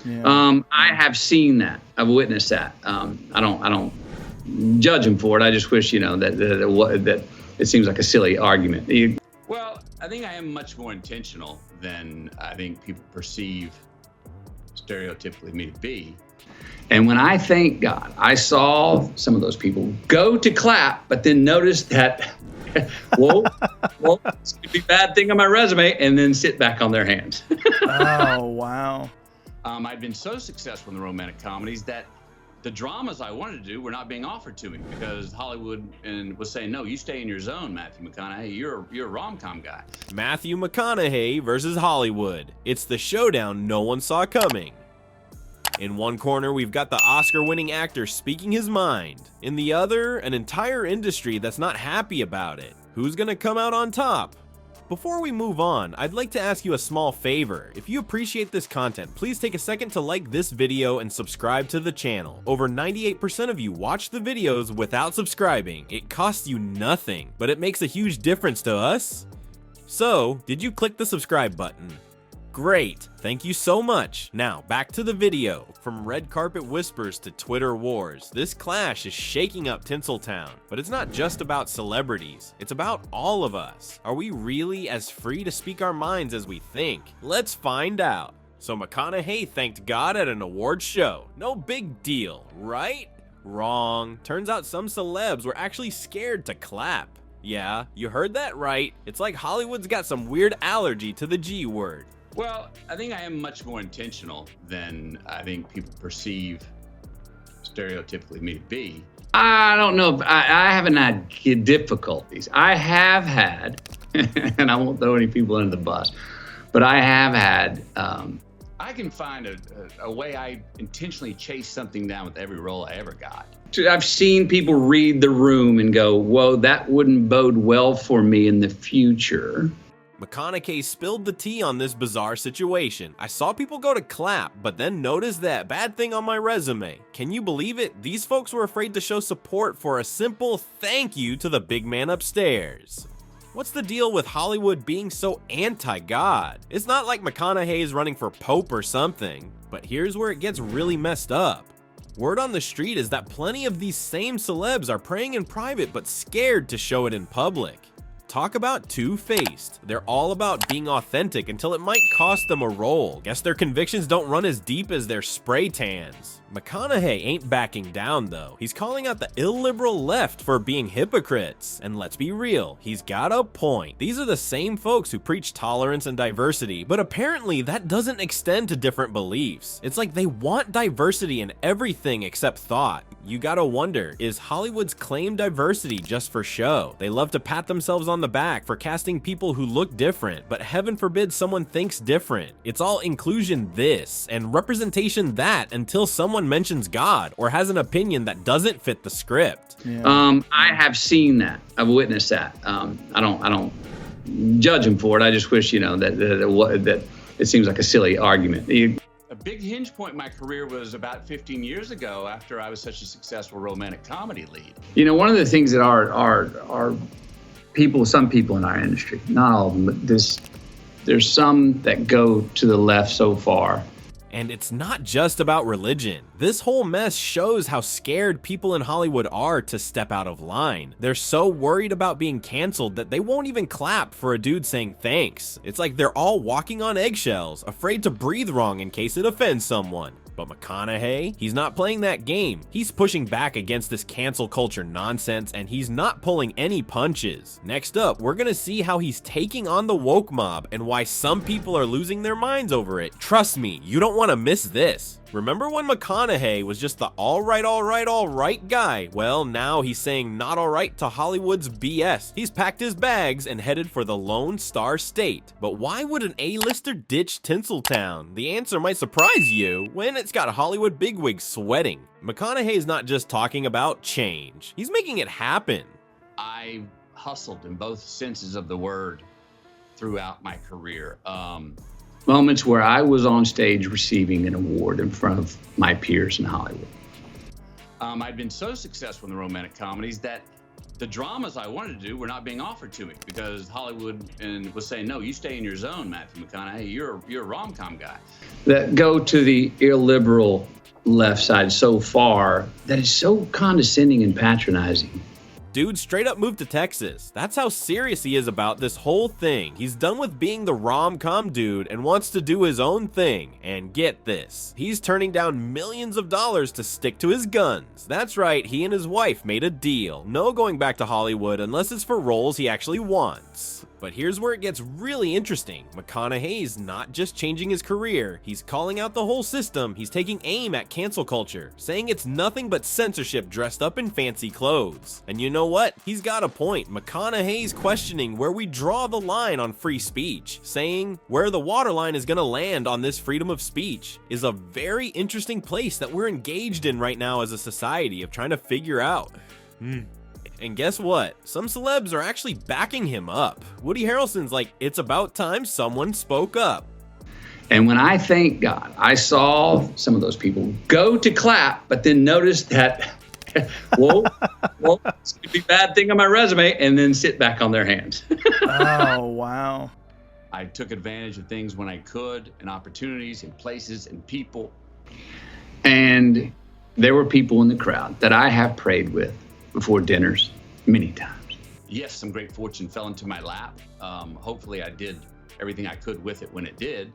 I have seen that. I've witnessed that. I don't judge him for it. I just wish, that it seems like a silly argument. Well, I think I am much more intentional than I think people perceive stereotypically me to be. And when I thank God, I saw some of those people go to clap, but then notice that, whoa, this could be a bad thing on my resume, and then sit back on their hands. Oh, wow. I'd been so successful in the romantic comedies that the dramas I wanted to do were not being offered to me because Hollywood was saying, no, you stay in your zone, Matthew McConaughey. You're a rom-com guy. Matthew McConaughey versus Hollywood. It's the showdown no one saw coming. In one corner, we've got the Oscar-winning actor speaking his mind. In the other, an entire industry that's not happy about it. Who's gonna come out on top? Before we move on, I'd like to ask you a small favor. If you appreciate this content, please take a second to like this video and subscribe to the channel. Over 98% of you watch the videos without subscribing. It costs you nothing, but it makes a huge difference to us. So, did you click the subscribe button? Great, thank you so much. Now, back to the video. From red carpet whispers to Twitter wars, this clash is shaking up Tinseltown. But it's not just about celebrities, it's about all of us. Are we really as free to speak our minds as we think? Let's find out. So McConaughey thanked God at an awards show. No big deal, right? Wrong. Turns out some celebs were actually scared to clap. Yeah, you heard that right. It's like Hollywood's got some weird allergy to the G word. Well, I think I am much more intentional than I think people perceive stereotypically me to be. I don't know if I haven't had difficulties. I have had, and I won't throw any people under the bus, but I have had, I can find a way I intentionally chase something down with every role I ever got. I've seen people read the room and go, whoa, that wouldn't bode well for me in the future. McConaughey spilled the tea on this bizarre situation. I saw people go to clap, but then notice that bad thing on my resume. Can you believe it? These folks were afraid to show support for a simple thank you to the big man upstairs. What's the deal with Hollywood being so anti-God? It's not like McConaughey is running for Pope or something, but here's where it gets really messed up. Word on the street is that plenty of these same celebs are praying in private but scared to show it in public. Talk about two-faced. They're all about being authentic until it might cost them a role. Guess their convictions don't run as deep as their spray tans. McConaughey ain't backing down though. He's calling out the illiberal left for being hypocrites. And let's be real, he's got a point. These are the same folks who preach tolerance and diversity, but apparently that doesn't extend to different beliefs. It's like they want diversity in everything except thought. You gotta wonder, is Hollywood's claimed diversity just for show? They love to pat themselves on the back for casting people who look different, but heaven forbid someone thinks different. It's all inclusion this and representation that until someone mentions God or has an opinion that doesn't fit the script. Yeah. I have seen that. I've witnessed that. I don't judge him for it. I just wish, that it seems like a silly argument. A big hinge point in my career was about 15 years ago after I was such a successful romantic comedy lead. One of the things that our people, some people in our industry, not all of them, but there's some that go to the left so far. And it's not just about religion. This whole mess shows how scared people in Hollywood are to step out of line. They're so worried about being canceled that they won't even clap for a dude saying thanks. It's like they're all walking on eggshells, afraid to breathe wrong in case it offends someone. But McConaughey, he's not playing that game. He's pushing back against this cancel culture nonsense, and he's not pulling any punches. Next up, we're gonna see how he's taking on the woke mob and why some people are losing their minds over it. Trust me, you don't want to miss this. Remember when McConaughey was just the all right guy? Well, now he's saying not all right to Hollywood's BS. He's packed his bags and headed for the Lone Star State. But why would an A-lister ditch Tinseltown? The answer might surprise you when it's got Hollywood bigwigs sweating. McConaughey is not just talking about change. He's making it happen. I hustled in both senses of the word throughout my career. Moments where I was on stage receiving an award in front of my peers in Hollywood. I'd been so successful in the romantic comedies that the dramas I wanted to do were not being offered to me because Hollywood was saying, no, you stay in your zone, Matthew McConaughey. You're a rom-com guy. That go to the illiberal left side so far that is so condescending and patronizing. Dude straight up moved to Texas. That's how serious he is about this whole thing. He's done with being the rom-com dude and wants to do his own thing. And get this, he's turning down millions of dollars to stick to his guns. That's right, he and his wife made a deal. No going back to Hollywood unless it's for roles he actually wants. But here's where it gets really interesting. McConaughey's not just changing his career, he's calling out the whole system. He's taking aim at cancel culture, saying it's nothing but censorship dressed up in fancy clothes. And you know what? He's got a point. McConaughey's questioning where we draw the line on free speech, saying where the waterline is gonna land on this freedom of speech is a very interesting place that we're engaged in right now as a society of trying to figure out. And guess what? Some celebs are actually backing him up. Woody Harrelson's like, it's about time someone spoke up. And when I thank God, I saw some of those people go to clap, but then notice that, whoa, it's gonna be a bad thing on my resume, and then sit back on their hands. Oh, wow. I took advantage of things when I could, and opportunities, and places, and people. And there were people in the crowd that I have prayed with before dinners many times. Yes, some great fortune fell into my lap. Hopefully I did everything I could with it when it did.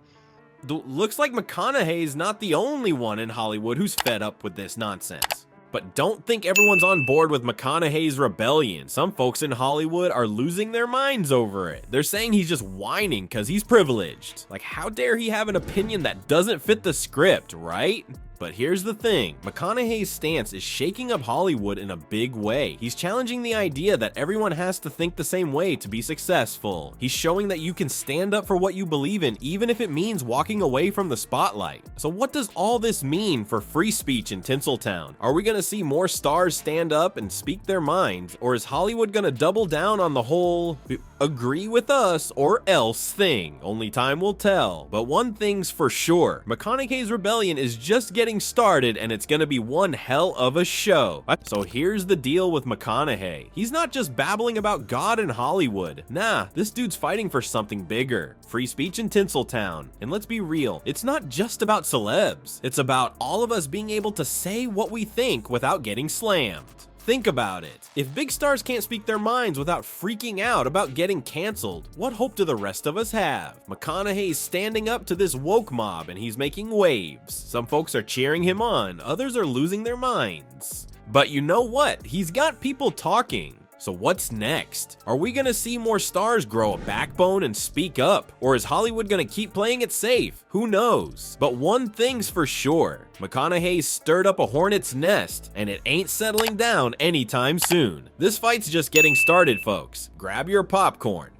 Looks like McConaughey's not the only one in Hollywood who's fed up with this nonsense. But don't think everyone's on board with McConaughey's rebellion. Some folks in Hollywood are losing their minds over it. They're saying he's just whining because he's privileged. Like, how dare he have an opinion that doesn't fit the script, right? But here's the thing, McConaughey's stance is shaking up Hollywood in a big way. He's challenging the idea that everyone has to think the same way to be successful. He's showing that you can stand up for what you believe in, even if it means walking away from the spotlight. So what does all this mean for free speech in Tinseltown? Are we gonna see more stars stand up and speak their minds, or is Hollywood gonna double down on the whole agree with us or else thing? Only time will tell. But one thing's for sure, McConaughey's rebellion is just getting started, and it's gonna be one hell of a show. So here's the deal with McConaughey. He's not just babbling about God and Hollywood. Nah, this dude's fighting for something bigger. Free speech in Tinseltown. And let's be real, it's not just about celebs. It's about all of us being able to say what we think without getting slammed. Think about it. If big stars can't speak their minds without freaking out about getting canceled, what hope do the rest of us have? McConaughey's standing up to this woke mob and he's making waves. Some folks are cheering him on, others are losing their minds. But you know what? He's got people talking. So what's next? Are we gonna see more stars grow a backbone and speak up? Or is Hollywood gonna keep playing it safe? Who knows? But one thing's for sure, McConaughey's stirred up a hornet's nest, and it ain't settling down anytime soon. This fight's just getting started, folks. Grab your popcorn.